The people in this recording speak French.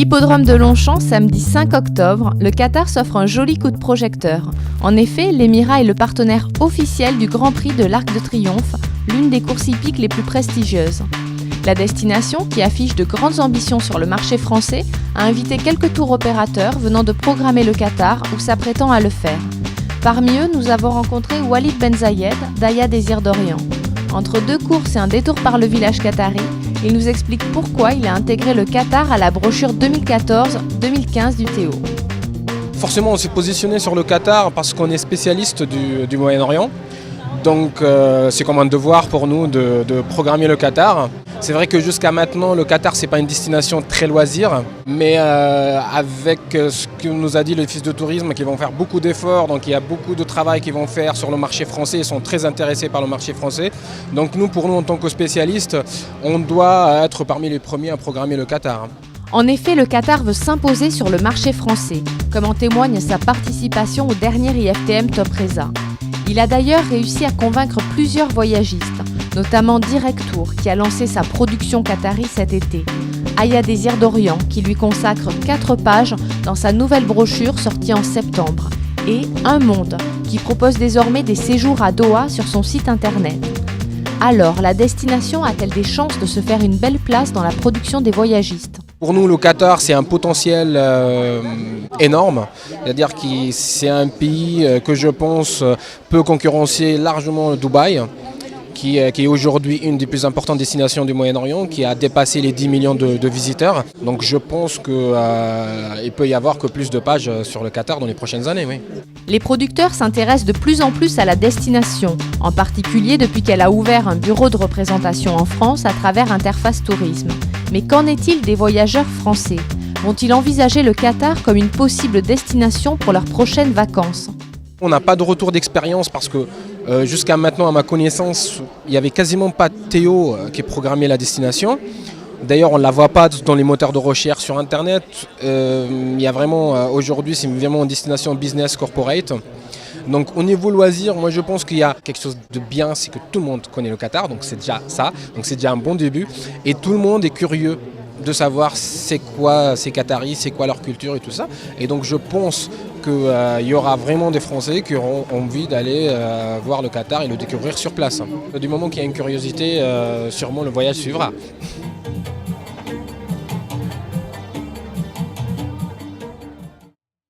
Hippodrome de Longchamp, samedi 5 octobre, le Qatar s'offre un joli coup de projecteur. En effet, l'Émirat est le partenaire officiel du Grand Prix de l'Arc de Triomphe, l'une des courses hippiques les plus prestigieuses. La destination, qui affiche de grandes ambitions sur le marché français, a invité quelques tours opérateurs venant de programmer le Qatar ou s'apprêtant à le faire. Parmi eux, nous avons rencontré Walid Ben Zayed, d'Aya Désir d'Orient. Entre deux courses et un détour par le village qatari, il nous explique pourquoi il a intégré le Qatar à la brochure 2014-2015 du Théo. Forcément, on s'est positionné sur le Qatar parce qu'on est spécialiste du Moyen-Orient. Donc c'est comme un devoir pour nous de programmer le Qatar. C'est vrai que jusqu'à maintenant, le Qatar, ce n'est pas une destination très loisir, mais avec ce que nous a dit l'Office de tourisme, qu'ils vont faire beaucoup d'efforts, donc il y a beaucoup de travail qu'ils vont faire sur le marché français, ils sont très intéressés par le marché français. Donc pour nous, en tant que spécialistes, on doit être parmi les premiers à programmer le Qatar. En effet, le Qatar veut s'imposer sur le marché français, comme en témoigne sa participation au dernier IFTM Top Reza. Il a d'ailleurs réussi à convaincre plusieurs voyagistes, notamment Direct Tour qui a lancé sa production qatari cet été, Aya Désir d'Orient qui lui consacre 4 pages dans sa nouvelle brochure sortie en septembre, et Un Monde qui propose désormais des séjours à Doha sur son site internet. Alors, la destination a-t-elle des chances de se faire une belle place dans la production des voyagistes ? Pour nous, le Qatar, c'est un potentiel énorme. C'est-à-dire que c'est un pays que je pense peut concurrencer largement Dubaï, qui est aujourd'hui une des plus importantes destinations du Moyen-Orient, qui a dépassé les 10 millions de visiteurs. Donc je pense qu'il peut y avoir que plus de pages sur le Qatar dans les prochaines années. Oui. Les producteurs s'intéressent de plus en plus à la destination, en particulier depuis qu'elle a ouvert un bureau de représentation en France à travers Interface Tourisme. Mais qu'en est-il des voyageurs français ? Vont-ils envisager le Qatar comme une possible destination pour leurs prochaines vacances ? On n'a pas de retour d'expérience parce que jusqu'à maintenant, à ma connaissance, il n'y avait quasiment pas de Théo qui programmait la destination. D'ailleurs, on ne la voit pas dans les moteurs de recherche sur Internet. Il y a vraiment, aujourd'hui, c'est vraiment une destination business corporate. Donc au niveau loisir, moi je pense qu'il y a quelque chose de bien, c'est que tout le monde connaît le Qatar, donc c'est déjà ça, donc c'est déjà un bon début. Et tout le monde est curieux de savoir c'est quoi ces Qataris, c'est quoi leur culture et tout ça. Et donc je pense qu'il y aura vraiment des Français qui auront envie d'aller voir le Qatar et le découvrir sur place. Du moment qu'il y a une curiosité, sûrement le voyage suivra.